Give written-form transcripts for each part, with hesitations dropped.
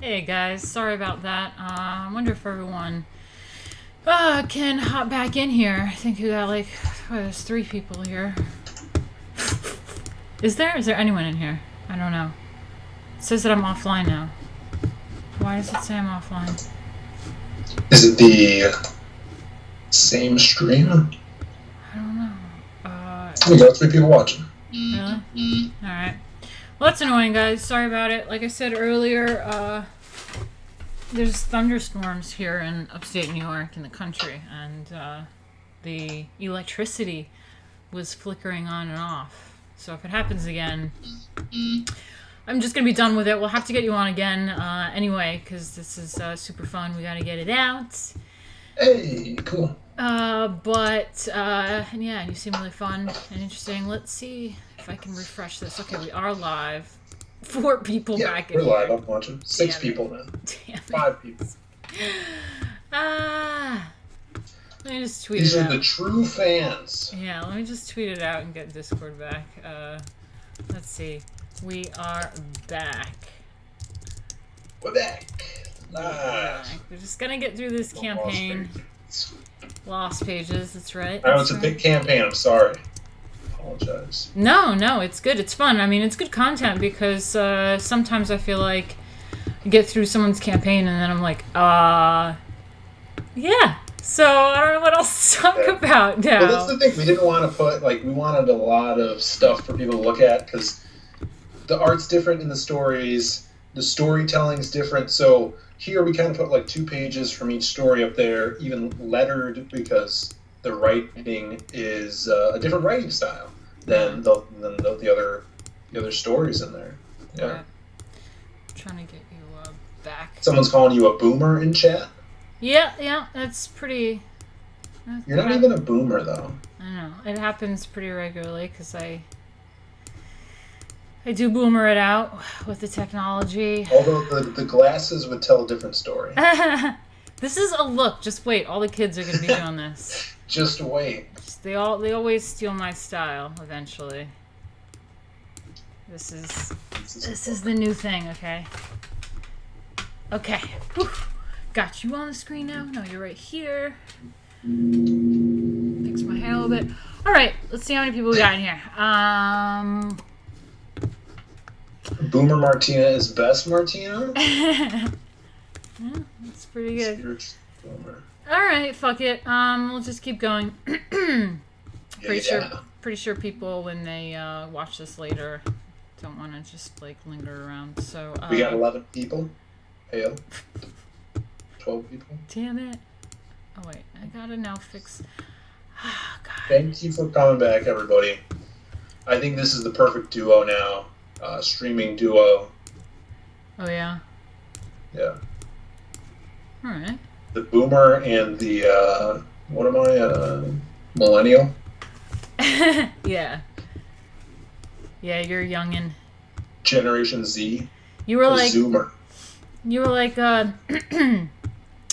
Hey guys, sorry about that. I wonder if everyone can hop back in here. I think we got like, there's 3 people here. Is there? Is there anyone in here? I don't know. It says that I'm offline now. Why does it say I'm offline? Is it the same stream? I don't know. We got 3 people watching. Really? Alright. Well, that's annoying, guys. Sorry about it. Like I said earlier, there's thunderstorms here in upstate New York in the country, and the electricity was flickering on and off. So if it happens again, I'm just going to be done with it. We'll have to get you on again anyway, because this is super fun. We got to get it out. Hey, cool. And yeah, you seem really fun and interesting. Let's see if I can refresh this. Okay, we are live. 4 people back in we're here. live. I'm watching. 6 people now. Damn it. 5 people. Let me just tweet These it are out. the true fans. Yeah, let me just tweet it out and get Discord back. Let's see. We are back. We're back. Live. We're just gonna get through this campaign. Lost pages, that's right. I know it's a big campaign. I'm sorry. Apologize. No, it's good. It's fun. I mean, it's good content because sometimes I feel like I get through someone's campaign and then I'm like, yeah. So I don't know what else to talk about now. Well, that's the thing. We didn't want to put, we wanted a lot of stuff for people to look at because the art's different in the stories. The storytelling's different. So here we kind of put 2 pages from each story up there, even lettered because the writing is a different writing style than the other stories in there. Yeah. Right. I'm trying to get you back. Someone's calling you a boomer in chat. Yeah, that's pretty. You're not even a boomer though. I know it happens pretty regularly because I do boomer it out with the technology. Although the glasses would tell a different story. This is a look. Just wait. All the kids are going to be doing this. Just wait. They always steal my style eventually. This is the new thing, okay? Okay. Whew. Got you on the screen now. No, you're right here. Fix my hair a little bit. All right, let's see how many people we got in here. Boomer Martina is best Martina? Yeah, that's pretty good. Boomer. All right, fuck it. We'll just keep going. Pretty sure people when they watch this later don't want to just linger around. So we got 11 people. Hail. 12 people. Damn it. Oh wait, I gotta now fix. Oh, God. Thank you for coming back, everybody. I think this is the perfect duo now. Streaming duo. Oh yeah. Yeah. All right. The boomer and the what am I? Millennial. Yeah. Yeah, you're youngin'. Generation Z. You were like Zoomer. You were like,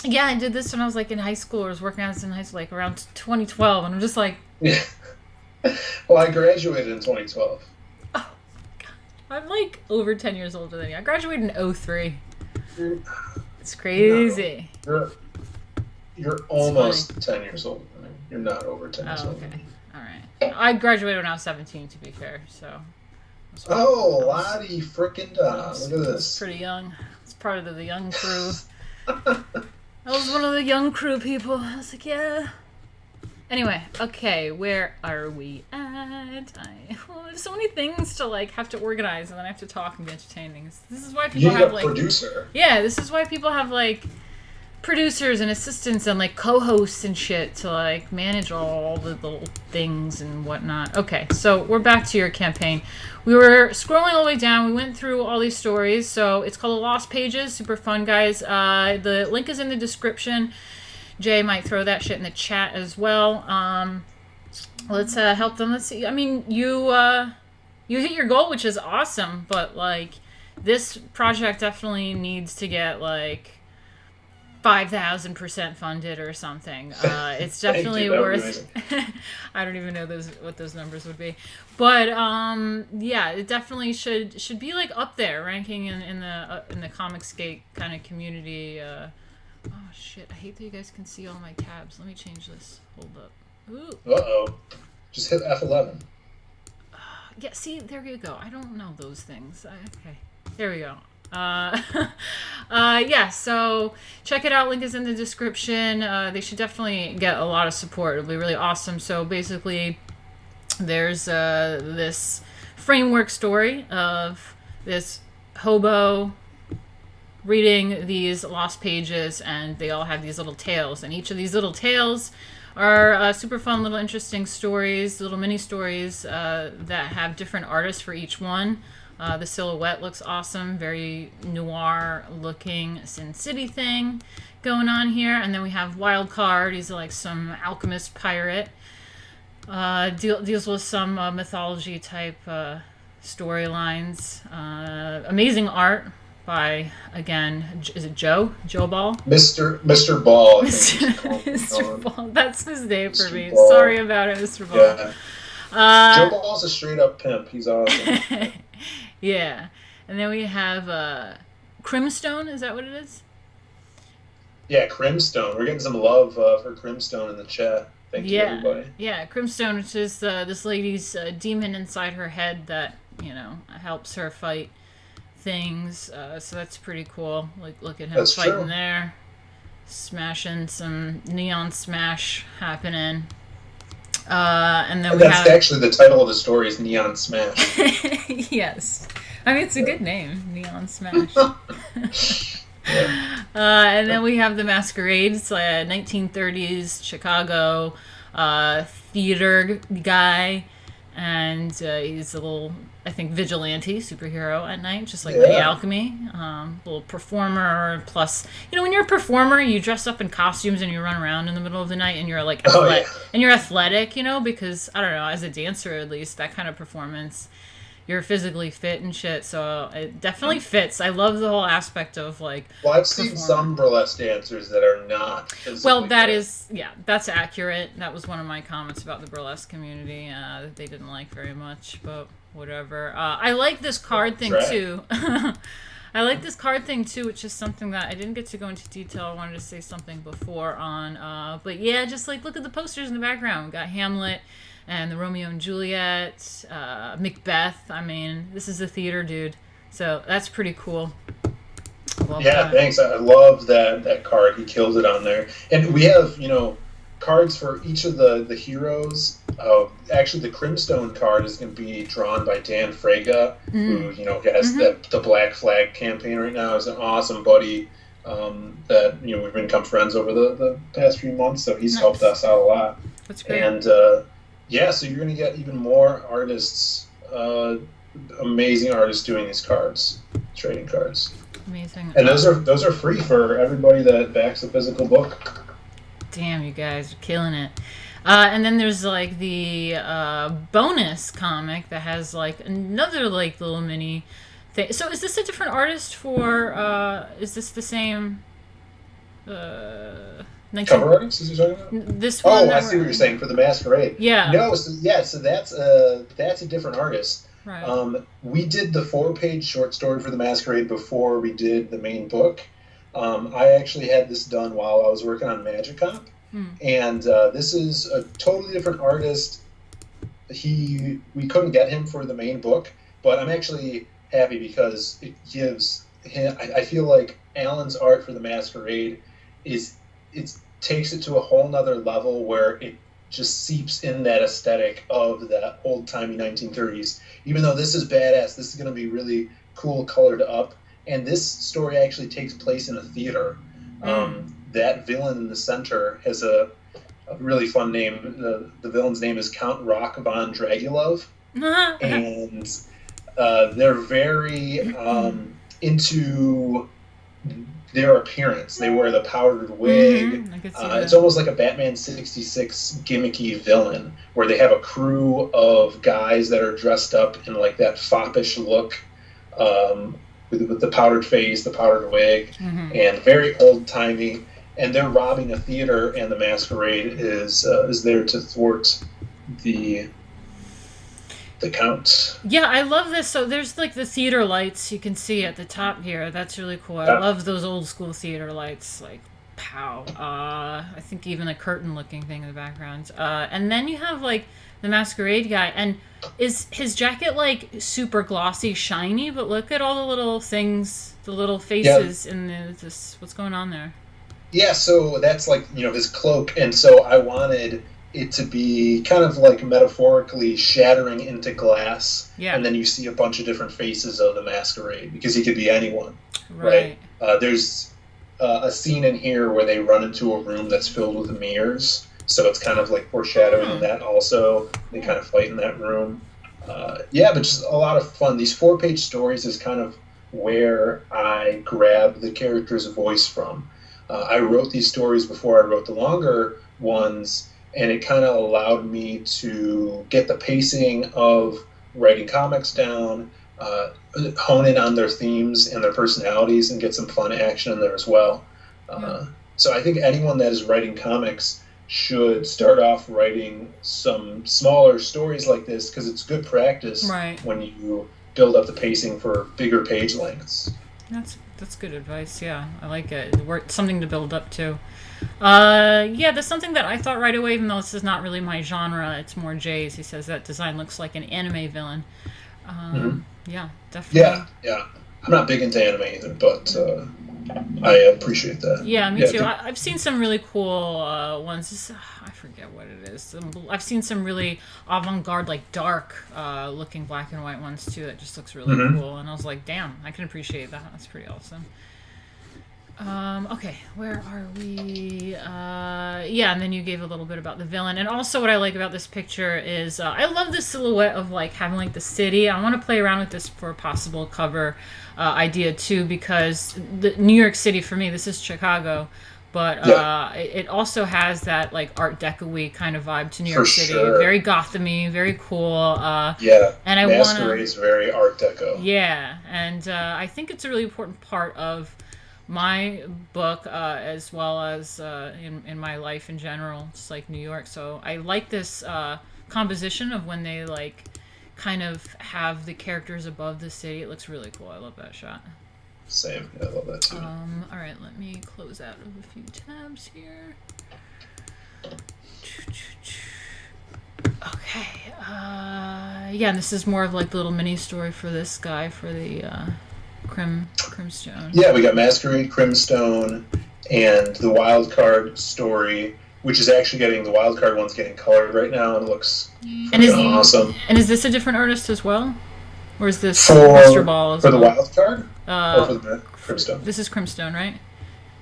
yeah, I did this when I was in high school. Or I was working on this in high school, around 2012, and I'm just like, Yeah. Well, I graduated in 2012. oh God, I'm over 10 years older than you. I graduated in 03. It's crazy. No, you're almost 10 years older than me. You're not over 10 years old. Okay. All right. I graduated when I was 17, to be fair. So. Oh, Lottie frickin' da. Look at this. Pretty young. It's part of the young crew. I was one of the young crew people. I was like, yeah. Anyway, okay, where are we at? There's so many things to have to organize, and then I have to talk and be entertaining. This is why people You need have a producer. Yeah, this is why people have producers and assistants and co-hosts and shit to manage all the little things and whatnot. Okay, so we're back to your campaign. We were scrolling all the way down. We went through all these stories. So it's called The Lost Pages. Super fun, guys. The link is in the description. Jay might throw that shit in the chat as well. Let's help them. Let's see. I mean, you hit your goal, which is awesome. But this project definitely needs to get 5,000% funded or something. It's definitely worth. I don't even know what those numbers would be, but yeah, it definitely should be like up there, ranking in the Comicsgate kind of community. Oh shit! I hate that you guys can see all my tabs. Let me change this. Hold up. Ooh. Uh-oh. Just hit F11. Yeah. See, there you go. I don't know those things. Okay. There we go. Yeah, so check it out. Link is in the description. They should definitely get a lot of support. It'll be really awesome. So basically, there's this framework story of this hobo reading these lost pages, and they all have these little tales. And each of these little tales are super fun, little interesting stories, little mini stories that have different artists for each one. The silhouette looks awesome, very noir looking Sin City thing going on here. And then we have Wild Card. He's like some alchemist pirate. Deals with some mythology type storylines. Amazing art by, again, is it Joe Ball? Mr. Ball. Mr. Ball. That's his name for me. Ball. Sorry about it, Mr. Ball. Yeah. Joe Ball's a straight up pimp. He's awesome. Yeah. And then we have Crimstone, is that what it is? Yeah, Crimstone. We're getting some love for Crimstone in the chat. Thank you, everybody. Yeah, Crimstone, which is this lady's demon inside her head that, helps her fight things. So that's pretty cool. Like, look at him fighting there. Smashing some neon smash happening. And then that's actually the title of the story is Neon Smash. Yes. I mean, it's a good name, Neon Smash. And then we have the Masquerade. It's like a 1930s Chicago theater guy. And he's a little, I think, vigilante superhero at night, just like the alchemy. Little performer. Plus, when you're a performer, you dress up in costumes and you run around in the middle of the night, and you're like and you're athletic, because I don't know, as a dancer at least, that kind of performance, you're physically fit and shit. So it definitely fits. I love the whole aspect of like. Well, I've seen some burlesque dancers that are not. Well, that's accurate. That was one of my comments about the burlesque community that they didn't like very much, but whatever. I like this card thing too. I like this card thing too, which is something that I didn't get to go into detail. I wanted to say something before on, but yeah, just like look at the posters in the background. We got Hamlet and the Romeo and Juliet, Macbeth. I mean, this is a theater dude, so that's pretty cool. Thanks. I love that card. He killed it on there, and we have cards for each of the heroes. Actually, the Crimstone card is going to be drawn by Dan Fraga, who has the Black Flag campaign right now. Is an awesome buddy that we've become friends over the past few months. So he's helped us out a lot. That's great. And so you're going to get even more artists, amazing artists doing these cards, trading cards. Amazing. And those are free for everybody that backs the physical book. Damn, you guys are killing it. And then there's like the bonus comic that has like another like little mini thing. So is this a different artist for? Is this the same? Cover artist is you're talking about? This one. I see what you're saying for the Masquerade. Yeah. No, so that's a different artist. Right. We did the 4-page short story for the Masquerade before we did the main book. I actually had this done while I was working on Magicomp. And this is a totally different artist. We couldn't get him for the main book, but I'm actually happy because it gives him. I feel like Alan's art for the Masquerade takes it to a whole nother level where it just seeps in that aesthetic of that old-timey 1930s. Even though this is badass, this is going to be really cool, colored up. And this story actually takes place in a theater. That villain in the center has a really fun name. The villain's name is Count Rock von Dragulov. And they're very into their appearance. They wear the powdered wig. It's almost like a Batman 66 gimmicky villain, where they have a crew of guys that are dressed up in like that foppish look, with the powdered face, the powdered wig, and very old-timey. and they're robbing a theater, and the masquerade is there to thwart the count. Yeah, I love this. So there's like the theater lights you can see at the top here. That's really cool. I Yeah. love those old school theater lights. Like, pow. I think even the curtain looking thing in the background. And then you have like the masquerade guy. And is his jacket like super glossy, shiny? But look at all the little things, the little faces in this. What's going on there? Yeah, so that's like, his cloak, and so I wanted it to be kind of like metaphorically shattering into glass, Yeah. and then you see a bunch of different faces of the masquerade, because he could be anyone, Right. There's a scene in here where they run into a room that's filled with mirrors, so it's kind of like foreshadowing that also. They kind of fight in that room. But just a lot of fun. These 4-page stories is kind of where I grab the character's voice from. I wrote these stories before I wrote the longer ones, and it kind of allowed me to get the pacing of writing comics down, hone in on their themes and their personalities, and get some fun action in there as well. So I think anyone that is writing comics should start off writing some smaller stories like this, because it's good practice when you build up the pacing for bigger page lengths. That's good advice. Yeah, I like it. Something to build up to. There's something that I thought right away, even though this is not really my genre. It's more Jay's. He says that design looks like an anime villain. Yeah, definitely. Yeah. I'm not big into anime either, but I appreciate that. Yeah, me too. I've seen some really cool ones. I forget what it is. I've seen some really avant-garde, like dark looking black and white ones too. That just looks really cool. And I was like, damn, I can appreciate that. That's pretty awesome. Okay, where are we? And then you gave a little bit about the villain. And also what I like about this picture is I love the silhouette of like having like the city. I want to play around with this for a possible cover idea too, because the New York City, for me, this is Chicago, but it also has that like Art Deco-y kind of vibe to New York City. Sure. Very Gotham-y, very cool. And I Masquerade's very Art Deco. Yeah, and I think it's a really important part of my book, as well as in my life in general, just like New York. So I like this composition of when they like kind of have the characters above the city. It looks really cool. I love that shot. Same. I love that too. All right, let me close out of a few tabs here. Okay. And this is more of like the little mini story for this guy, for the Crimstone. Yeah, we got Masquerade, Crimstone, and the wild card story, which is actually the wild card one's getting colored right now, and it looks awesome. And is this a different artist as well? Or is this for Mr. Ball as for well? the wild card? Or for the Crimstone? This is Crimstone, right?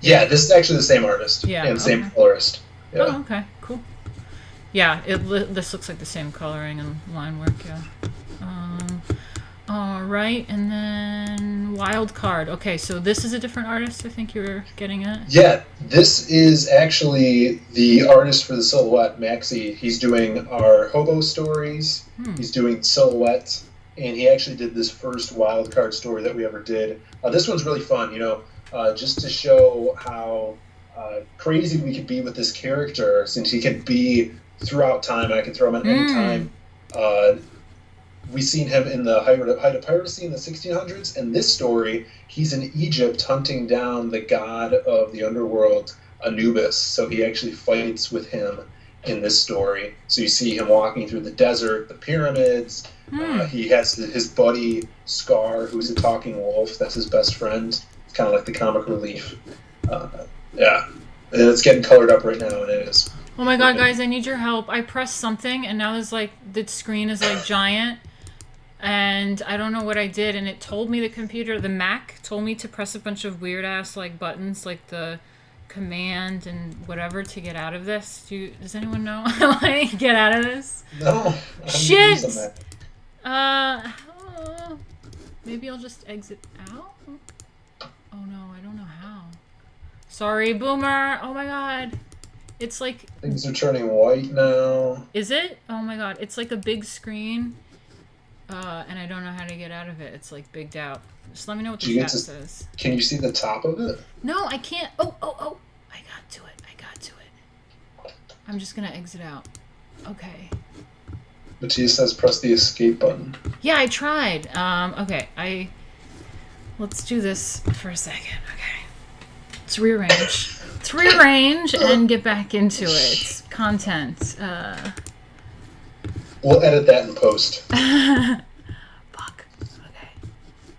Yeah, this is actually the same artist. Yeah, and same colorist. Yeah. Oh, okay, cool. Yeah, this looks like the same coloring and line work, yeah. All right, and then Wild Card. Okay, so this is a different artist, I think you were getting at? Yeah, this is actually the artist for the silhouette, Maxie. He's doing our hobo stories. He's doing silhouette, and he actually did this first Wild Card story that we ever did. This one's really fun, just to show how crazy we could be with this character, since he could be throughout time. I can throw him at any time. We've seen him in the height of piracy in the 1600s. In this story, he's in Egypt hunting down the god of the underworld, Anubis. So he actually fights with him in this story. So you see him walking through the desert, the pyramids. He has his buddy, Scar, who's a talking wolf. That's his best friend. It's kind of like the comic relief. And it's getting colored up right now, and it is. Oh my god, guys, I need your help. I pressed something, and now there's like, the screen is like giant. And I don't know what I did, and it told me the Mac told me to press a bunch of weird ass like buttons, like the command and whatever, to get out of this. Does anyone know how I get out of this? No. Shit. Maybe I'll just exit out. Oh no, I don't know how. Sorry, Boomer. Oh my god. It's like things are turning white now. Is it? Oh my god, it's like a big screen. And I don't know how to get out of it. It's like bigged out. Just let me know what the chat says. Can you see the top of it? No, I can't. Oh. I got I'm just gonna exit out. Okay. Mattia says press the escape button. Yeah, I tried. Okay, let's do this for a second. Okay. Let's rearrange. Let's rearrange and get back into it. Content. We'll edit that in post. Fuck. Okay.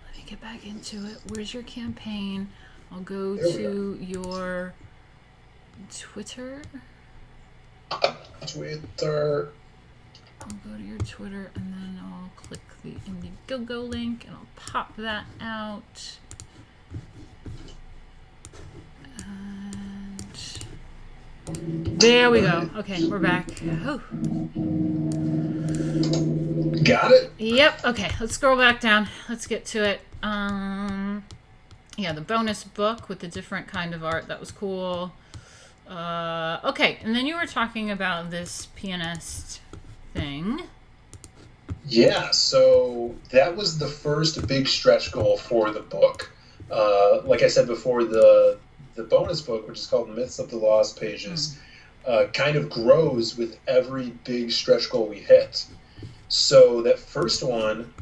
Let me get back into it. Where's your campaign? I'll go to your Twitter. Twitter. I'll go to your Twitter and then I'll click the Indiegogo link and I'll pop that out. And there we go. Okay, we're back. Oh. Got it? Yep. Okay, let's scroll back down. Let's get to it. Yeah, the bonus book with the different kind of art. That was cool. Okay, and then you were talking about this pianist thing. Yeah, so that was the first big stretch goal for the book. Like I said before, the bonus book, which is called Myths of the Lost Pages, kind of grows with every big stretch goal we hit. So that first one,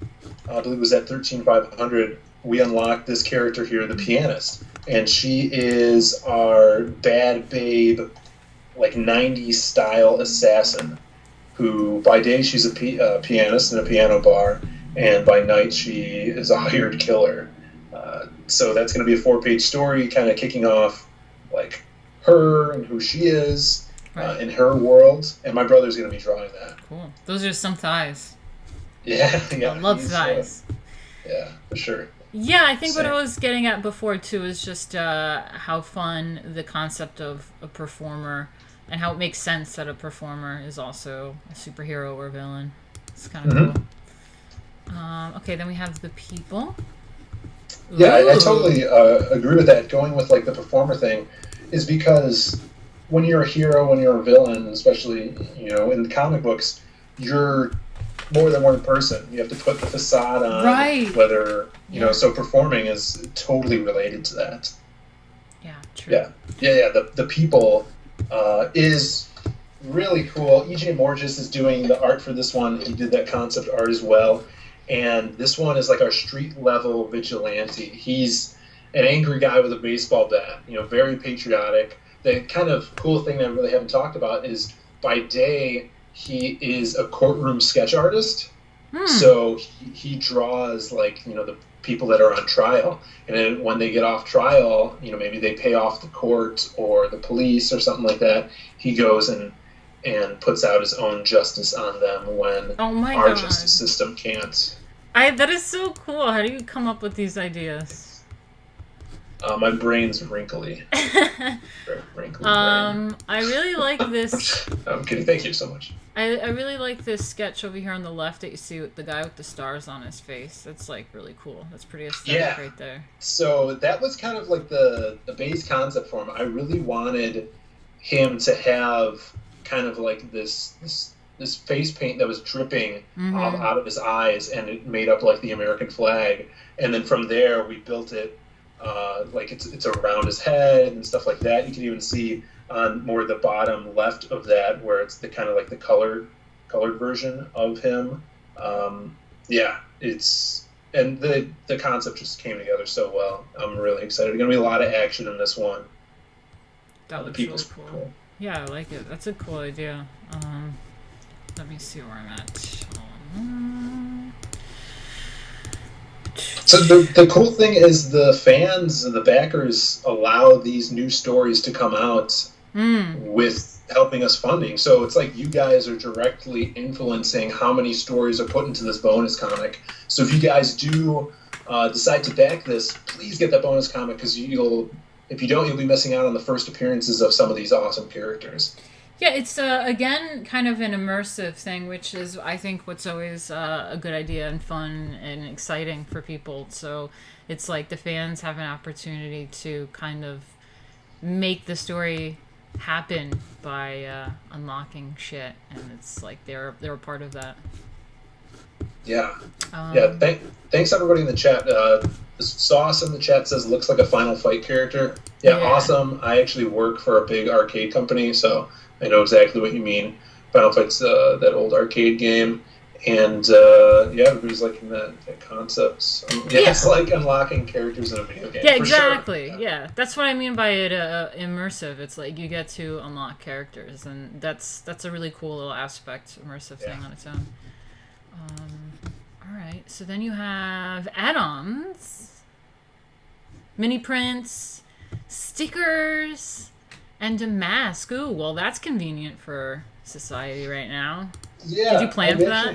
I believe was at 13,500, we unlocked this character here, the pianist. And she is our bad babe, like 90s style assassin, who by day she's a pianist in a piano bar, and by night she is a hired killer. So that's going to be a 4-page story, kind of kicking off like her and who she is in her world. And my brother's going to be drawing that. Cool. Those are some thighs. Yeah. I love thighs. Yeah, for sure. Yeah, I think what I was getting at before, too, is just how fun the concept of a performer and how it makes sense that a performer is also a superhero or villain. It's kind of cool. Okay, then we have the people. Yeah, I totally agree with that. Going with like the performer thing is because when you're a hero, when you're a villain, especially, in the comic books, you're more than one person. You have to put the facade on. Right. Whether, so performing is totally related to that. Yeah, true. Yeah. The people is really cool. E.J. Morges is doing the art for this one. He did that concept art as well. And this one is like our street level vigilante. He's an angry guy with a baseball bat, very patriotic. The kind of cool thing that I really haven't talked about is by day, he is a courtroom sketch artist. So he draws like, the people that are on trial. And then when they get off trial, maybe they pay off the court or the police or something like that. He goes and puts out his own justice on them when our justice system can't. That is so cool. How do you come up with these ideas? My brain's wrinkly. Wrinkly brain. I really like this. I'm kidding. Thank you so much. I really like this sketch over here on the left that you see with the guy with the stars on his face. That's like really cool. That's pretty aesthetic right there. So that was kind of like the base concept for him. I really wanted him to have kind of like this face paint that was dripping out of his eyes, and it made up like the American flag. And then from there, we built it like it's around his head and stuff like that. You can even see on more the bottom left of that where it's the kind of like the colored version of him. And the concept just came together so well. I'm really excited. There's gonna be a lot of action in this one. That looks really cool. Yeah, I like it. That's a cool idea. Let me see where I'm at. So the cool thing is the fans and the backers allow these new stories to come out with helping us funding. So it's like you guys are directly influencing how many stories are put into this bonus comic. So if you guys do decide to back this, please get that bonus comic, because if you don't, you'll be missing out on the first appearances of some of these awesome characters. Yeah, it's, again, kind of an immersive thing, which is, I think, what's always a good idea and fun and exciting for people. So it's like the fans have an opportunity to kind of make the story happen by unlocking shit, and it's like they're a part of that. Yeah. Thanks everybody in the chat. Sauce in the chat says looks like a Final Fight character. Yeah, awesome. I actually work for a big arcade company, so I know exactly what you mean. Final Fight's that old arcade game. And yeah, everybody's liking that concept. So, yeah, it's like unlocking characters in a video game. Yeah, for exactly. Sure. Yeah, that's what I mean by it immersive. It's like you get to unlock characters, and that's a really cool little aspect, immersive thing on its own. All right, so then you have add-ons, mini prints, stickers, and a mask. Ooh, well, that's convenient for society right now. Yeah. Did you plan for that?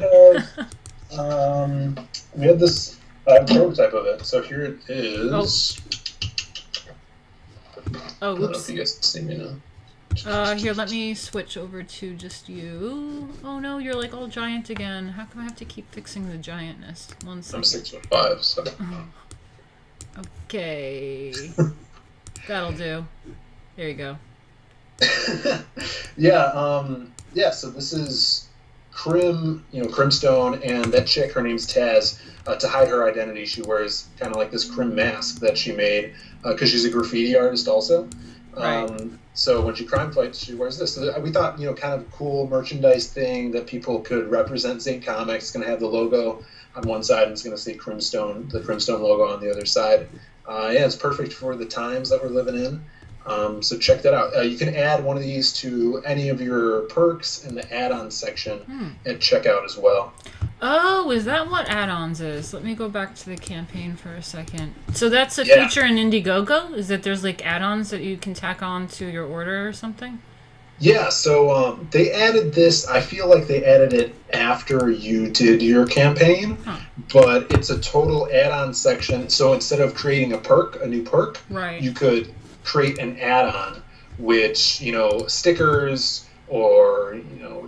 We had this prototype of it. So here it is. Oh, I don't know oops. if you guys can see me now. Here, let me switch over to just you. Oh no, you're like all giant again. How come I have to keep fixing the giantness? 1 second. I'm 6'5", so. Okay. That'll do. There you go. Yeah, so this is Crimstone, and that chick, her name's Taz. To hide her identity, she wears kind of like this Crim mask that she made, because she's a graffiti artist also. Right. So when she crime fights, she wears this. So we thought, kind of cool merchandise thing that people could represent Zane Comics. It's going to have the logo on one side, and it's going to say Crimstone, the Crimstone logo on the other side. Yeah, it's perfect for the times that we're living in. So check that out. You can add one of these to any of your perks in the add-on section at checkout as well. Oh, is that what add-ons is? Let me go back to the campaign for a second. So that's a feature in Indiegogo? Is that there's like add-ons that you can tack on to your order or something? Yeah, so they added this. I feel like they added it after you did your campaign, but it's a total add-on section. So instead of creating a new perk, right, you could create an add-on, which, stickers or,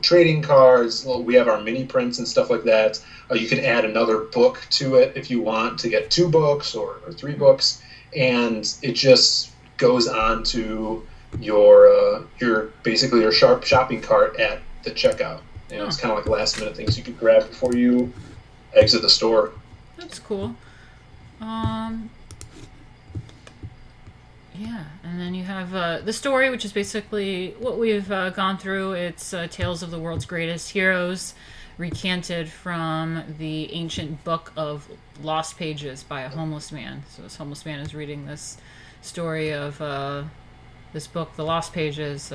trading cards. Well, we have our mini prints and stuff like that. You can add another book to it if you want to get 2 books or 3 books, and it just goes on to your basically your shopping cart at the checkout. It's kind of like last minute things you could grab before you exit the store. That's cool. Yeah, and then you have the story, which is basically what we've gone through. It's tales of the world's greatest heroes, recanted from the ancient book of lost pages by a homeless man. So this homeless man is reading this story of this book, The Lost Pages.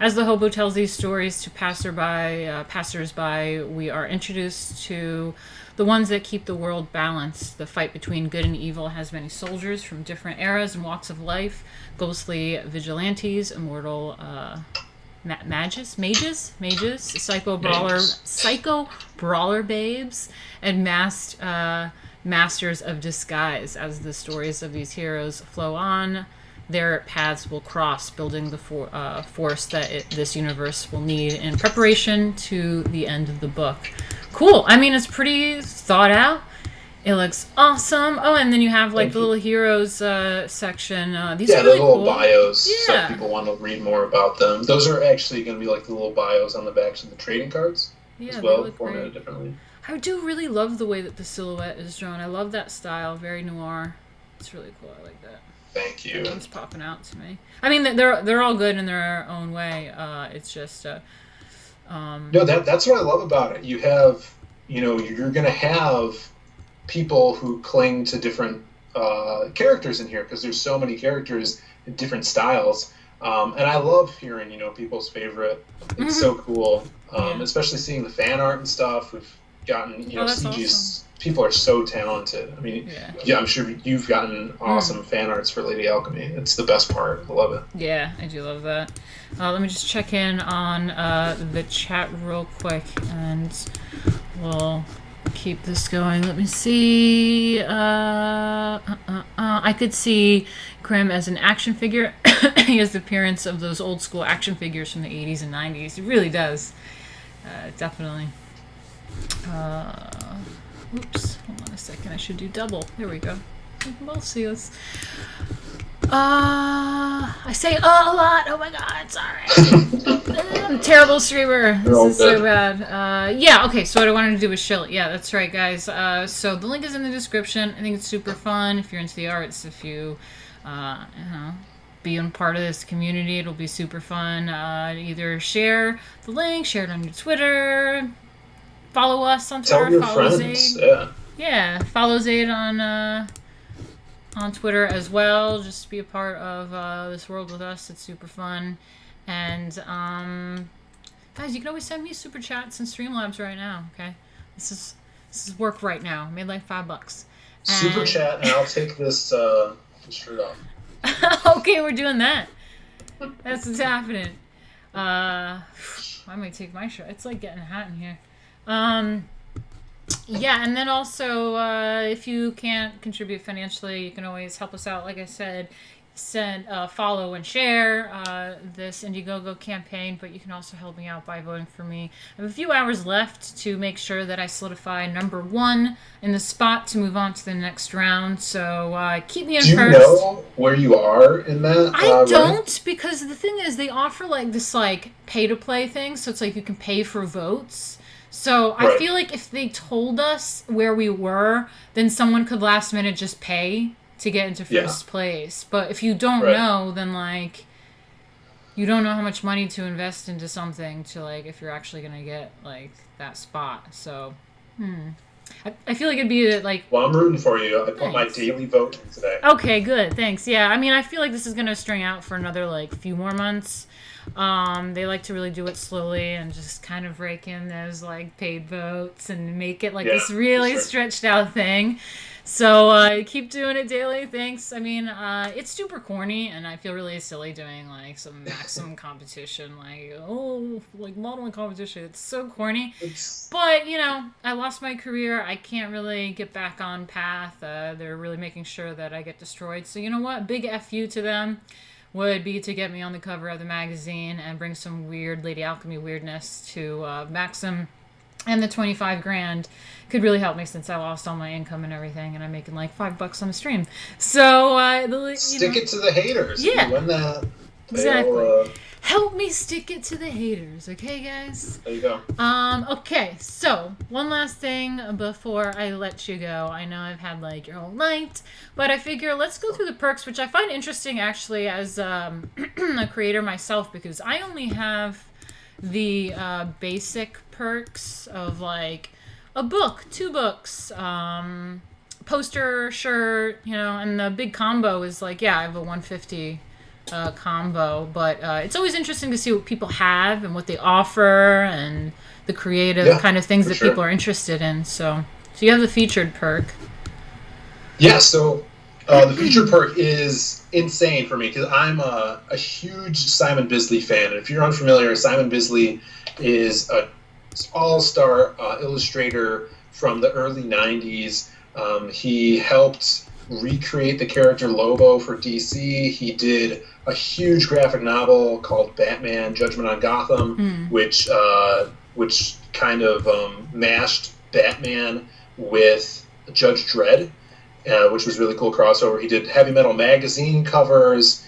As the hobo tells these stories to passersby, we are introduced to the ones that keep the world balanced. The fight between good and evil has many soldiers from different eras and walks of life, ghostly vigilantes, immortal mages, psycho brawler babes, and masters of disguise. As the stories of these heroes flow on, their paths will cross, building the force that this universe will need in preparation to the end of the book. Cool. I mean, it's pretty thought out. It looks awesome. Oh, and then you have like the little heroes section. These are really the little cool bios. So if people want to read more about them. Those are actually going to be like the little bios on the backs of the trading cards as well, formatted differently. I do really love the way that the silhouette is drawn. I love that style. Very noir. It's really cool. I like that. Thank you. That one's popping out to me. I mean, they're all good in their own way. It's just no, that's what I love about it. You have, you're gonna have people who cling to different characters in here because there's so many characters in different styles, and I love hearing people's favorite. It's so cool, especially seeing the fan art and stuff. We've gotten CG's. Awesome. People are so talented. I mean, I'm sure you've gotten awesome fan arts for Lady Alchemy. It's the best part. I love it. Yeah, I do love that. Let me just check in on the chat real quick, and we'll keep this going. Let me see. I could see Krim as an action figure. He has the appearance of those old school action figures from the 80s and 90s. He really does. Definitely. Oops, hold on a second. I should do double. There we go. You can both see us. I say a lot. Oh my god, sorry. I'm a terrible streamer. This is so bad. Okay, so what I wanted to do was shill it. Yeah, that's right, guys. So the link is in the description. I think it's super fun if you're into the arts, if you, being part of this community. It'll be super fun. Either share the link, share it on your Twitter, follow us on Tell Twitter, your follow friends. Zaid. Yeah. Yeah, follow Zaid on Twitter as well. Just be a part of this world with us. It's super fun. And guys, you can always send me super chats and Streamlabs right now. Okay, this is work right now. I made like $5. Super chat, and I'll take this shirt off. Okay, we're doing that. That's what's happening. I might take my shirt. It's like getting hot in here. Yeah, and then also, if you can't contribute financially, you can always help us out. Like I said, follow and share this Indiegogo campaign, but you can also help me out by voting for me. I have a few hours left to make sure that I solidify number 1 in the spot to move on to the next round. So keep me in first. Do you know where you are in that? I don't, because the thing is, they offer like this like pay-to-play thing, so it's like you can pay for votes. So I feel like if they told us where we were, then someone could last minute just pay to get into first place. But if you don't know, then like you don't know how much money to invest into something to like if you're actually gonna get like that spot. So I feel like it'd be like, well, I'm rooting for you. I put my daily vote in today. Okay, good, thanks. Yeah, I mean, I feel like this is gonna string out for another like few more months. They like to really do it slowly and just kind of rake in those like paid votes and make it like this really stretched out thing. So keep doing it daily. Thanks. I mean, it's super corny, and I feel really silly doing like some maximum competition, like modeling competition. It's so corny. But you know, I lost my career. I can't really get back on path. They're really making sure that I get destroyed. So you know what? Big F you to them would be to get me on the cover of the magazine and bring some weird Lady Alchemy weirdness to Maxim. And the 25 grand could really help me since I lost all my income and everything, and I'm making like $5 on a stream. So stick it to the haters. Yeah, when that exactly. Help me stick it to the haters, okay, guys? There you go. Okay, so one last thing before I let you go. I know I've had like your whole night, but I figure let's go through the perks, which I find interesting actually as a creator myself, because I only have the basic perks of like a book, 2 books, poster, shirt, you know, and the big combo is like, I have a 150 combo, but it's always interesting to see what people have and what they offer and the creative kind of things that people are interested in. So you have the featured perk. Yeah, so the featured perk is insane for me because I'm a huge Simon Bisley fan. And if you're unfamiliar, Simon Bisley is an all-star illustrator from the early 90s. He helped recreate the character Lobo for DC. He did a huge graphic novel called Batman: Judgment on Gotham, which kind of mashed Batman with Judge Dredd, which was really cool crossover. He did Heavy Metal magazine covers.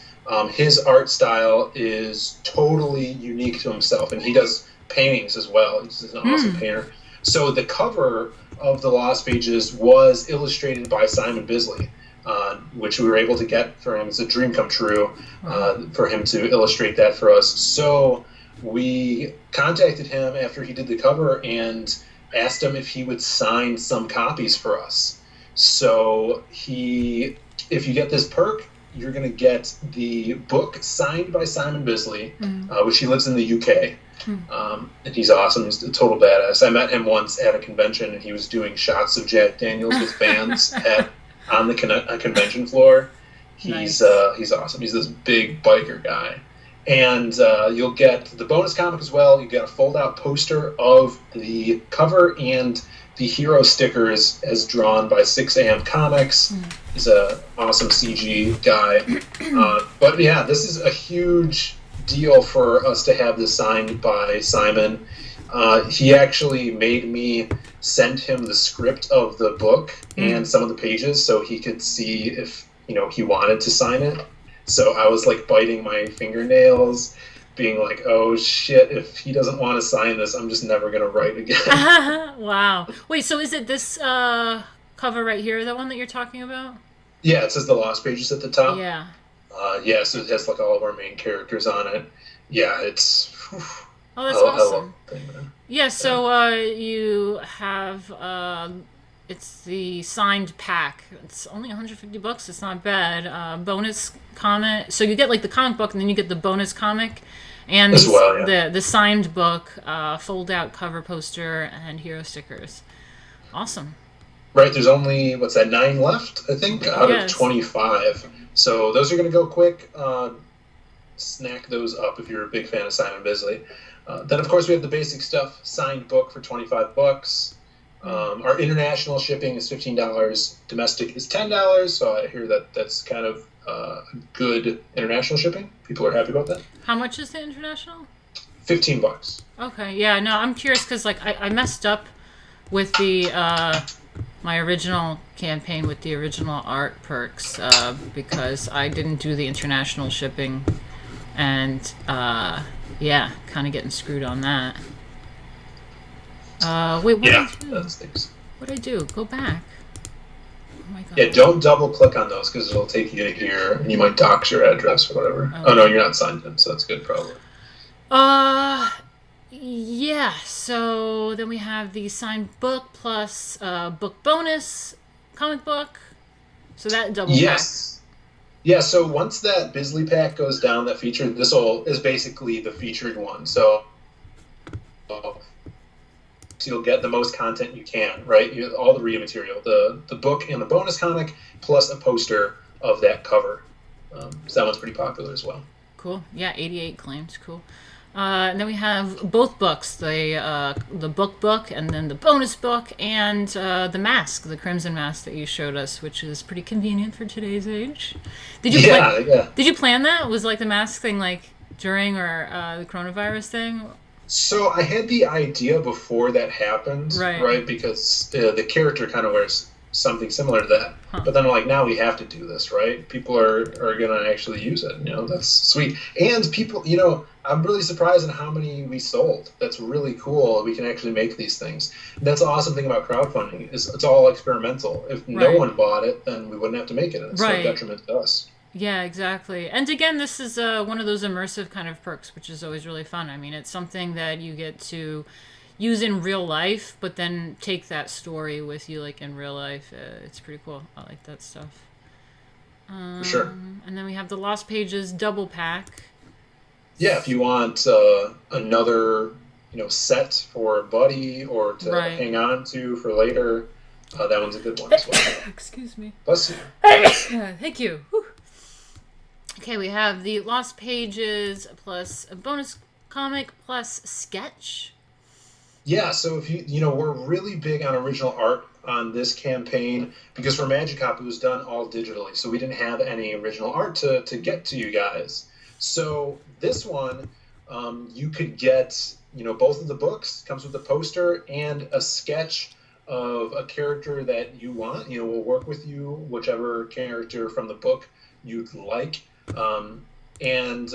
His art style is totally unique to himself, and he does paintings as well. He's an awesome painter. So the cover of the Lost Pages was illustrated by Simon Bisley, which we were able to get for him. It's a dream come true for him to illustrate that for us. So we contacted him after he did the cover and asked him if he would sign some copies for us. So if you get this perk, you're going to get the book signed by Simon Bisley, which he lives in the UK. And he's awesome. He's a total badass. I met him once at a convention, and he was doing shots of Jack Daniels with fans on the convention floor. He's awesome. He's this big biker guy. And you'll get the bonus comic as well. You get a fold-out poster of the cover and the hero stickers as drawn by 6 AM Comics. He's an awesome CG guy. But yeah, this is a huge deal for us to have this signed by Simon. He actually made me send him the script of the book and some of the pages so he could see if he wanted to sign it. So I was like biting my fingernails, being like, oh shit, if he doesn't want to sign this, I'm just never going to write again. Wow. Wait, so is it this cover right here, the one that you're talking about? Yeah, it says the Lost Pages at the top. Yeah. Yeah, so it has like all of our main characters on it. Yeah, it's Oh, that's I love awesome. the thing, man. Yeah, Yeah. so you have it's the signed pack. It's only 150 bucks. It's not bad. Bonus comic. So you get like the comic book, and then you get the bonus comic, and As these well, yeah. the signed book, fold out cover poster, and hero stickers. Awesome. Right, there's only what's that, 9 left, I think, out of Yes. 25. So those are going to go quick. Snack those up if you're a big fan of Simon Bisley. Then, of course, we have the basic stuff: signed book for 25 bucks. Our international shipping is $15. Domestic is $10. So I hear that that's kind of good international shipping. People are happy about that. How much is the international? 15 bucks. Okay. Yeah. No, I'm curious because like I messed up with the my original campaign with the original art perks because I didn't do the international shipping, and yeah, kind of getting screwed on that. Wait, what did I Yeah, do? that's things. What did I do? Go back. Oh my Yeah, god. don't double click on those because it'll take you to here and you might dox your address or whatever. Oh no, Okay. you're not signed in, so that's good probably. Uh, yeah. So then we have the signed book plus book bonus comic book. So that double pack. Yes. Yeah, so once that Bisley pack goes down, that featured, this will is basically the featured one. So you'll get the most content you can, right? All the reading material, the book and the bonus comic, plus a poster of that cover. So that one's pretty popular as well. Cool. Yeah, 88 claims. Cool. And then we have both books, the book and then the bonus book, and the mask, the crimson mask that you showed us, which is pretty convenient for today's age. Did you plan? Yeah, yeah. Did you plan that? Was like the mask thing like during or the coronavirus thing? So I had the idea before that happened, Right. right? Because the character kind of wears something similar to that. Huh. But then I'm like, now we have to do this, right? People are going to actually use it. That's sweet. And people, I'm really surprised in how many we sold. That's really cool. We can actually make these things. That's the awesome thing about crowdfunding is it's all experimental. If no Right. one bought it, then we wouldn't have to make it. And it's no Right. detriment to us. Yeah, exactly. And again, this is one of those immersive kind of perks, which is always really fun. I mean, it's something that you get to use in real life, but then take that story with you, like in real life. It's pretty cool. I like that stuff. For sure. And then we have the Lost Pages double pack. Yeah, if you want another, set for a buddy or to Right. hang on to for later, that one's a good one as well. Excuse me. Plus, Thank you. Whew. Okay, we have the Lost Pages plus a bonus comic plus sketch. yeah, so if we're really big on original art on this campaign because for Magic Cop it was done all digitally, so we didn't have any original art to get to you guys. So this one, you could get, both of the books, comes with a poster and a sketch of a character that you want. We'll work with you, whichever character from the book you'd like. And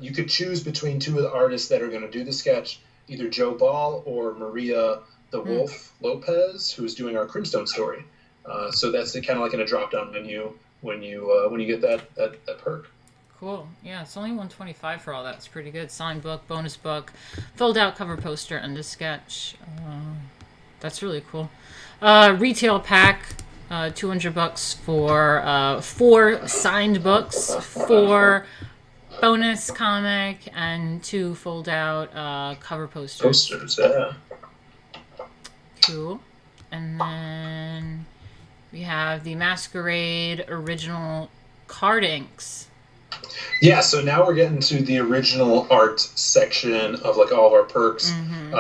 you could choose between two of the artists that are going to do the sketch, either Joe Ball or Maria the Wolf Lopez, who's doing our Crimstone story. So that's kind of like in a drop-down menu when you get that perk. Cool. Yeah, it's only 125 for all that. It's pretty good. Signed book, bonus book, filled out cover poster, and a sketch. That's really cool. Retail pack, 200 bucks for 4 signed books, 4 bonus comic, and 2 fold out cover posters. Posters, yeah. Cool. And then we have the Masquerade original card inks. Yeah, so now we're getting to the original art section of like all of our perks.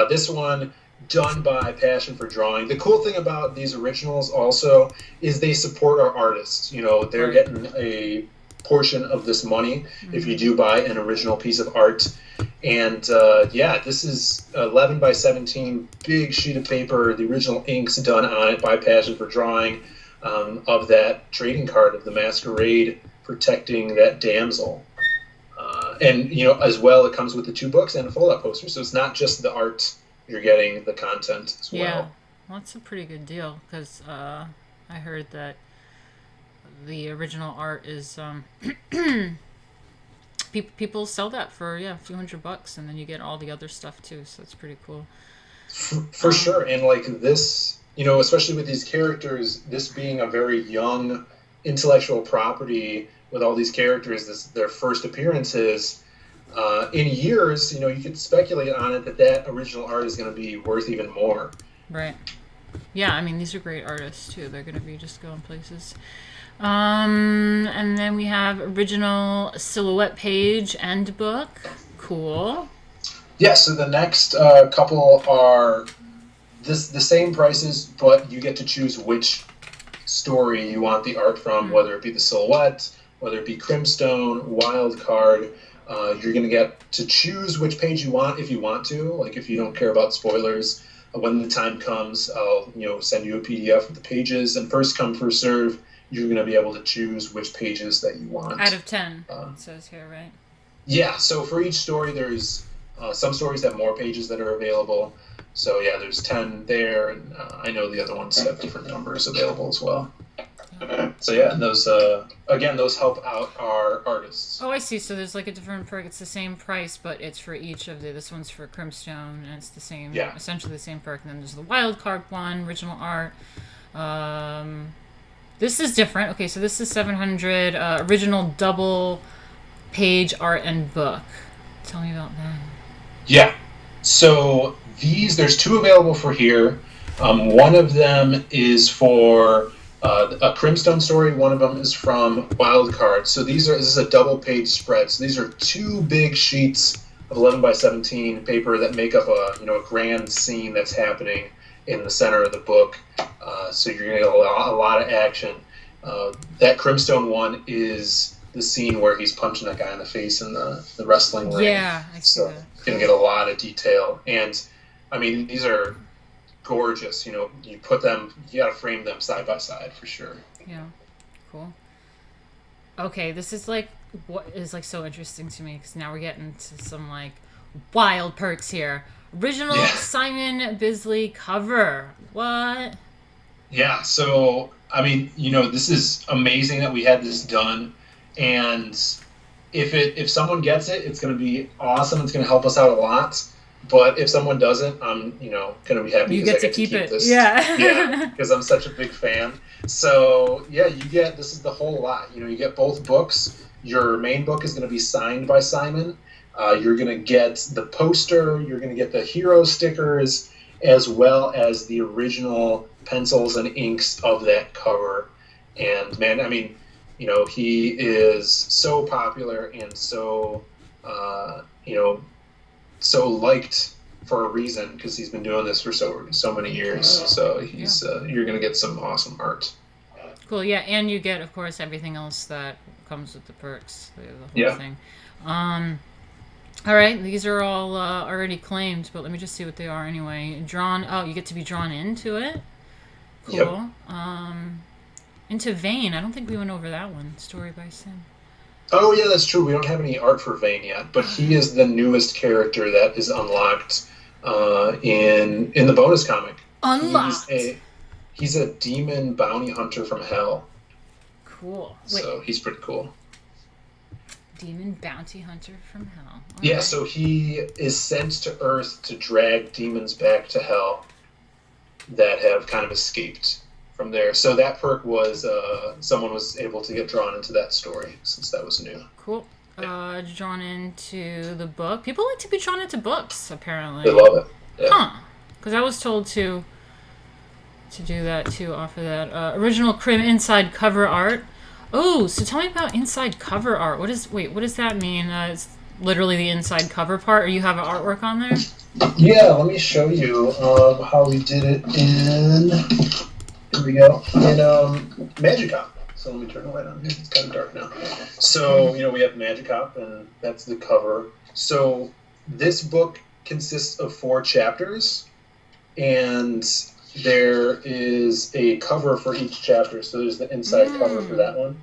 This one done by Passion for Drawing. The cool thing about these originals also is they support our artists. They're getting a portion of this money if you do buy an original piece of art. And this is 11 by 17, big sheet of paper. The original ink's done on it by Passion for Drawing of that trading card of the Masquerade protecting that damsel. And as well, it comes with the 2 books and a fold-out poster. So it's not just the art; you're getting the content as well. Yeah, well, that's a pretty good deal because I heard that the original art is people sell that for a few $100, and then you get all the other stuff too. So it's pretty cool. For sure. And like this, especially with these characters, this being a very young intellectual property with all these characters, their first appearances. In years, you could speculate on it that original art is going to be worth even more. Right. Yeah, I mean, these are great artists too. They're going to be just going places. And then we have original silhouette page and book. Cool. Yeah, so the next couple are the same prices, but you get to choose which story you want the art from, whether it be the silhouette, whether it be Crimstone, Wild Card. You're going to get to choose which page you want if you want to. Like if you don't care about spoilers, when the time comes, I'll send you a PDF of the pages, and first come, first serve, you're going to be able to choose which pages that you want. Out of 10, it says here, right? Yeah, so for each story, there's some stories have more pages that are available. So yeah, there's 10 there, and I know the other ones have different numbers available as well. So yeah, and those those help out our artists. Oh, I see. So there's like a different perk. It's the same price, but it's for each of this one's for Crimstone, and it's the same, essentially the same perk. And then there's the Wild Card one, original art. This is different. Okay, so this is 700 original double page art and book. Tell me about that. Yeah. So there's 2 available for here. One of them is for a Crimstone story. One of them is from Wild Card. So this is a double page spread. So these are 2 big sheets of 11 by 17 paper that make up a grand scene that's happening in the center of the book. So you're going to get a lot of action. That Crimstone one is the scene where he's punching that guy in the face in the wrestling ring. Yeah, I see that. You're going to get a lot of detail. And, I mean, these are gorgeous. You got to frame them side by side for sure. Yeah, cool. Okay, this is like what is like so interesting to me, because now we're getting to some like wild perks here. Original Simon Bisley cover. What? Yeah, so I mean, this is amazing that we had this done, and if someone gets it, it's going to be awesome. It's going to help us out a lot. But if someone doesn't, I'm going to be happy because I get to keep it. This. Yeah, because I'm such a big fan. So yeah, this is the whole lot. You get both books. Your main book is going to be signed by Simon. You're going to get the poster. You're going to get the hero stickers, as well as the original pencils and inks of that cover. And man, I mean, he is so popular and so, so liked for a reason, because he's been doing this for so many years. So he's you're going to get some awesome art. Cool, yeah, and you get, of course, everything else that comes with the perks, the whole thing. All right, these are all already claimed, but let me just see what they are anyway. You get to be drawn into it. Cool. Yep. Into Vane. I don't think we went over that one. Story by Sim. Oh, yeah, that's true. We don't have any art for Vane yet, but he is the newest character that is unlocked in the bonus comic. Unlocked? He's a demon bounty hunter from hell. Cool. So he's pretty cool. Demon bounty hunter from hell. Yeah, so he is sent to Earth to drag demons back to hell that have kind of escaped from there. So that perk was someone was able to get drawn into that story, since that was new. Cool. Drawn into the book. People like to be drawn into books, apparently. They love it. Yeah. Huh. Because I was told to do that too off of that. Original Crim inside cover art. Oh, so tell me about inside cover art. What does that mean? It's literally the inside cover part, or you have an artwork on there? Yeah, let me show you how we did it in... Here we go. In Magicop. So let me turn the light on here. It's kind of dark now. So, we have Magicop, and that's the cover. So this book consists of 4 chapters, and there is a cover for each chapter. So there's the inside cover for that one.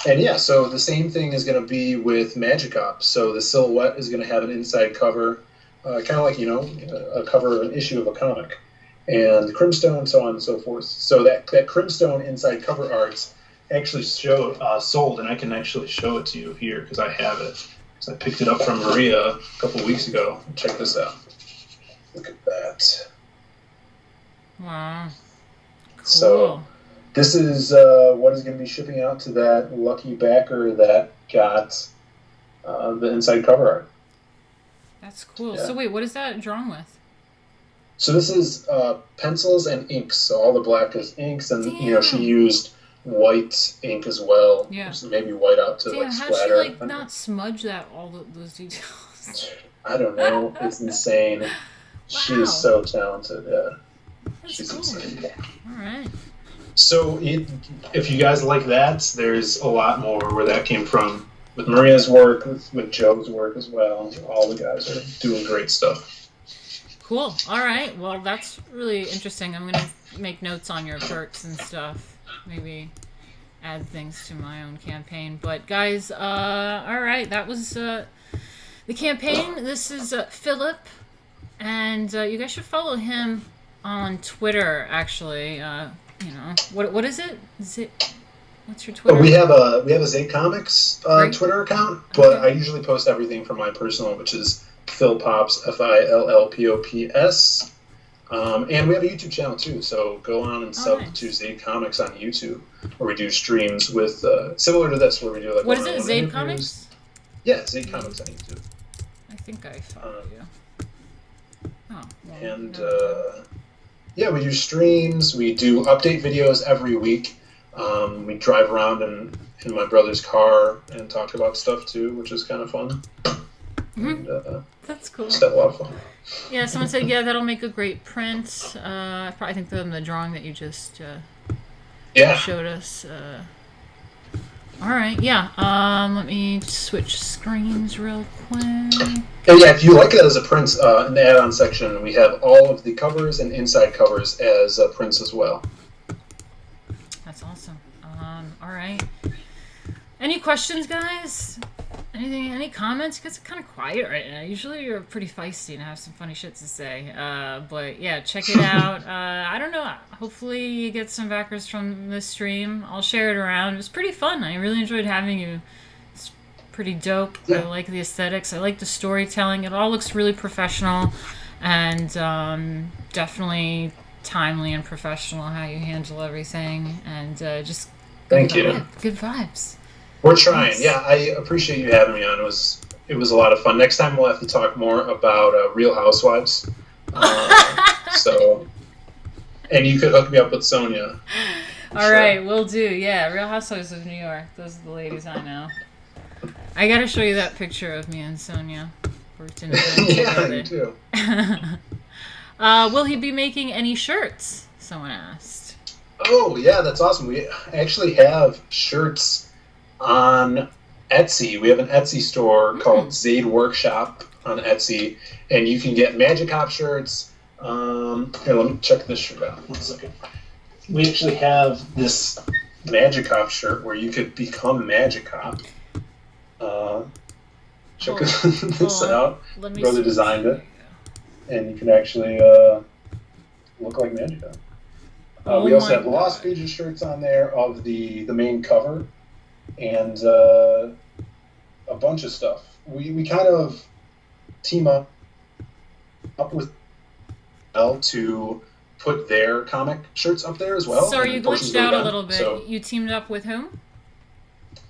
And yeah, so the same thing is going to be with Magicop. So the silhouette is going to have an inside cover, kind of like, a cover of an issue of a comic. and Crimstone, so on and so forth. So that Crimstone inside cover art actually sold, and I can actually show it to you here because I have it. So I picked it up from Maria a couple weeks ago. Check this out. Look at that. Wow. Cool. So this is what is going to be shipping out to that lucky backer that got the inside cover art. That's cool. Yeah. So wait, what is that drawn with? So this is pencils and inks. So all the black is inks, and she used white ink as well. Yeah. So maybe white out to like splatter. How did she not smudge those details? I don't know. It's insane. Wow. She's so talented. Yeah. She's cool. Insane. All right. So if you guys like that, there's a lot more where that came from. With Maria's work, with Joe's work as well. All the guys are doing great stuff. Cool. All right. Well, that's really interesting. I'm going to make notes on your perks and stuff. Maybe add things to my own campaign. But guys, all right. That was the campaign. This is Phillip. And you guys should follow him on Twitter, actually. What is it? What's your Twitter? We have a Zay Comics Twitter account, but I usually post everything from my personal, which is Philpops, Fillpops. And we have a YouTube channel too, so go on and sub to Zay Comics on YouTube, where we do streams with similar to this, where we do like what is it? Zay Comics? Yeah, Zay Comics on YouTube. I think I follow you. Oh, well, and we do streams. We do update videos every week. We drive around in my brother's car and talk about stuff too, which is kind of fun. Mm-hmm. And, that's cool. Just have a lot of fun. Yeah, someone said, yeah, that'll make a great print. I think the drawing that you just showed us. All right, yeah. Let me switch screens real quick. And yeah, if you like it as a print in the add-on section, we have all of the covers and inside covers as prints as well. That's awesome. All right. Any questions, guys? Anything? Any comments? You guys are kind of quiet right now. Usually you're pretty feisty and have some funny shit to say. But yeah, check it out. I don't know. Hopefully you get some backers from this stream. I'll share it around. It was pretty fun. I really enjoyed having you. It's pretty dope. Yeah. I like the aesthetics. I like the storytelling. It all looks really professional and definitely timely and professional how you handle everything. And just thank you. Good vibes. We're trying. Yes. Yeah, I appreciate you having me on. It was a lot of fun. Next time we'll have to talk more about Real Housewives. And you could hook me up with Sonia. All right, we'll do. Yeah, Real Housewives of New York. Those are the ladies I know. I got to show you that picture of me and Sonia. Worked in yeah, you too. Will he be making any shirts? Someone asked. Oh, yeah, that's awesome. We actually have shirts on Etsy. We have an Etsy store called Zaid Workshop on Etsy, and you can get Magic-Hop shirts. Here, let me check this shirt out. 1 second. We actually have this Magic-Hop shirt where you could become Magic-Hop. Check this out. Brother designed it, and you can actually look like Magic-Hop. We also have Lost Pages shirts on there of the main cover. And a bunch of stuff. We kind of team up with L to put their comic shirts up there as well. Sorry, you glitched out a little bit. So, you teamed up with whom?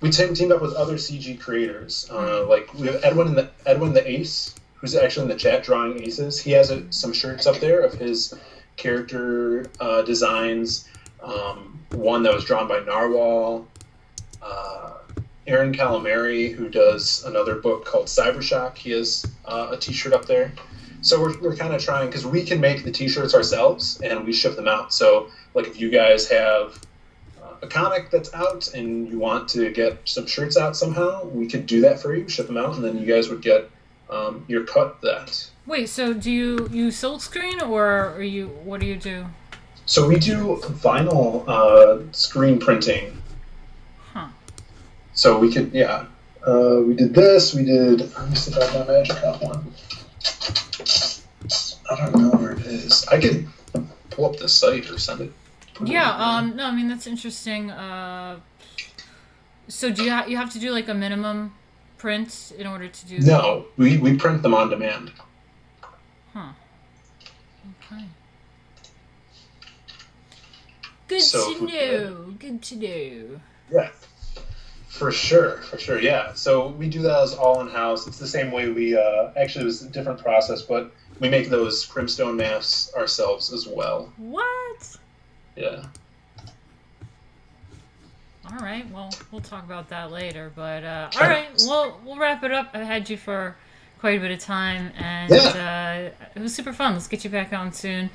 We teamed up with other CG creators. Like we have Edwin the Ace, who's actually in the chat drawing aces. He has some shirts up there of his character designs. One that was drawn by Narwhal. Aaron Calamari, who does another book called Cybershock, he has a t-shirt up there. So we're kind of trying, because we can make the t-shirts ourselves and we ship them out. So like if you guys have a comic that's out and you want to get some shirts out somehow, we could do that for you, ship them out, and then you guys would get your cut of that. Wait, so do you silk screen or what do you do? So we do vinyl screen printing. So we could, we did this, let me see if I have my Magic-Hop one. I don't know where it is. I could pull up the site or send it. Yeah. No, I mean that's interesting. So do you have to do like a minimum print in order to do? No, we print them on demand. Huh. Okay. Good So to know. Good to know. Yeah. For sure. Yeah. So we do those all in house. It's the same way we actually it was a different process, but we make those crimstone masks ourselves as well. What? Yeah. All right. Well, we'll talk about that later. But all right. Well, we'll wrap it up. I had you for quite a bit of time, and it was super fun. Let's get you back on soon.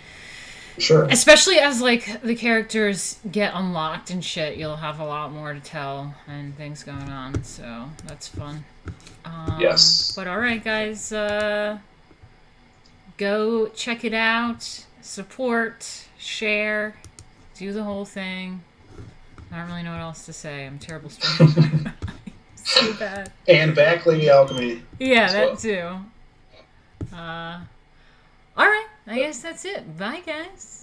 Sure. Especially as like the characters get unlocked and shit, you'll have a lot more to tell and things going on. So that's fun. Yes. But all right, guys, go check it out. Support, share, do the whole thing. I don't really know what else to say. I'm a terrible streamer. So bad. And back Lady Alchemy. Yeah, that too. All right. I guess that's it. Bye, guys.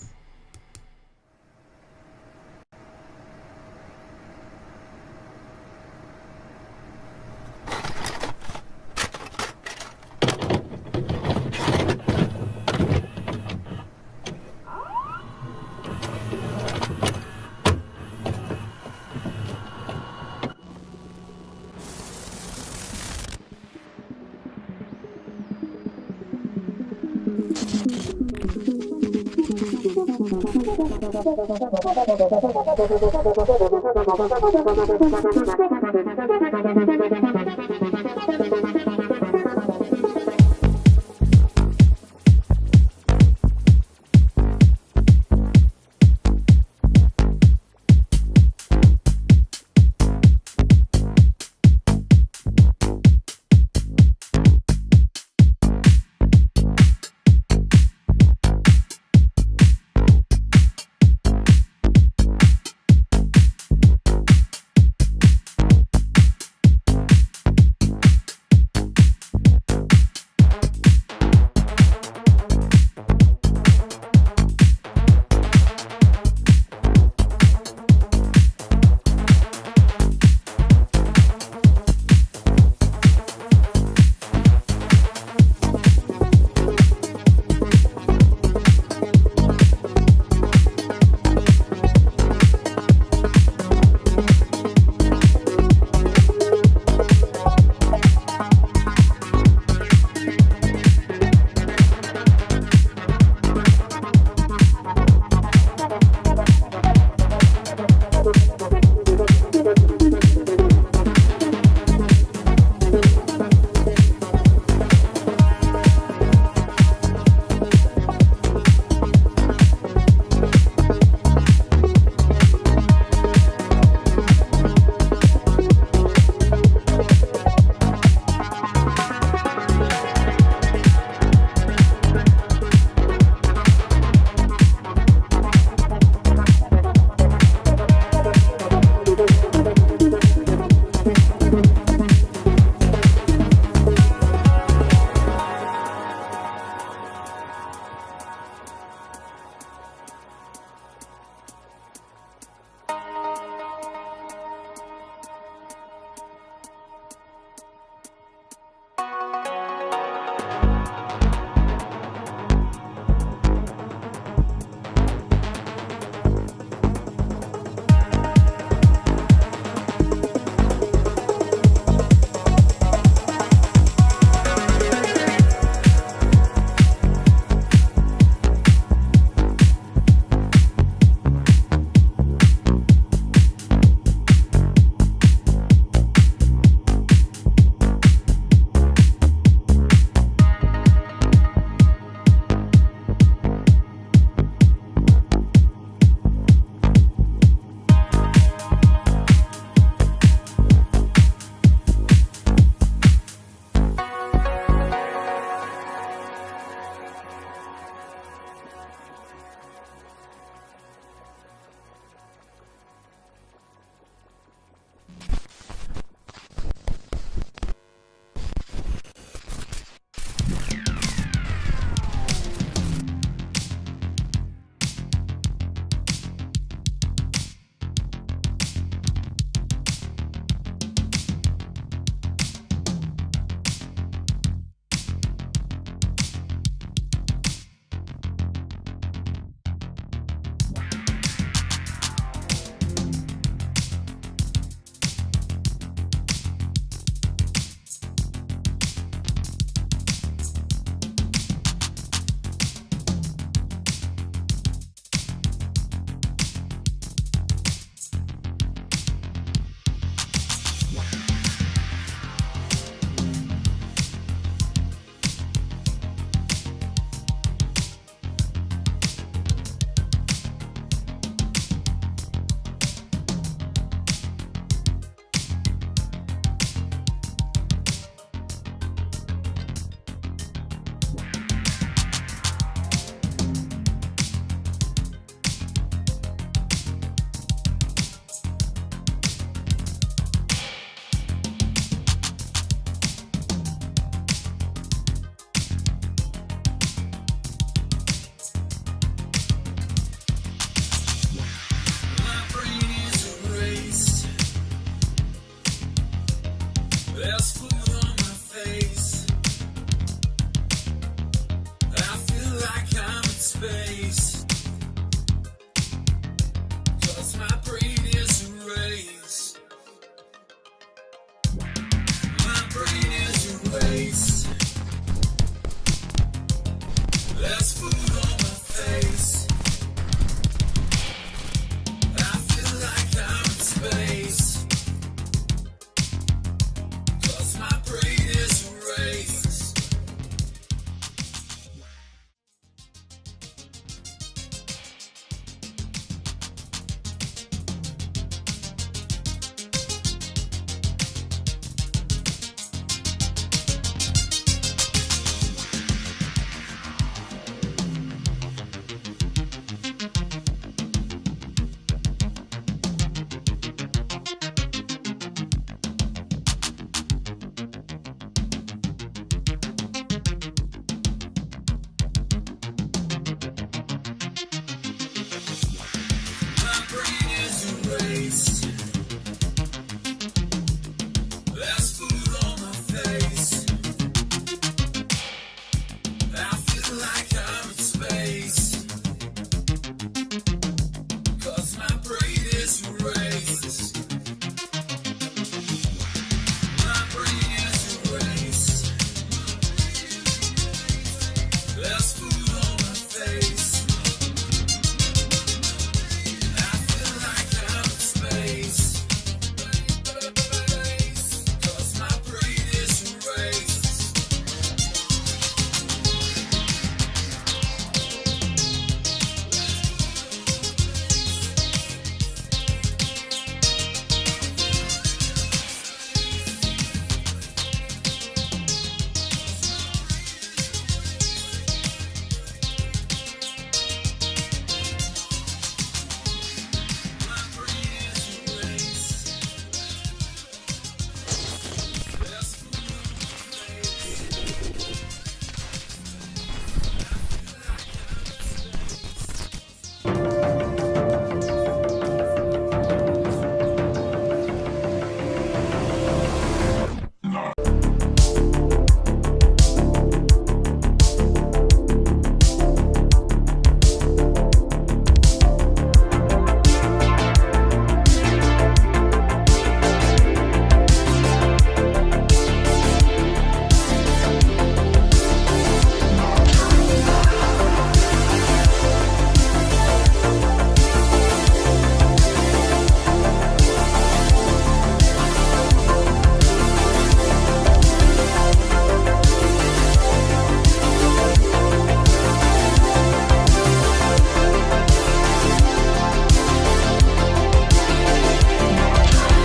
There's food on my face.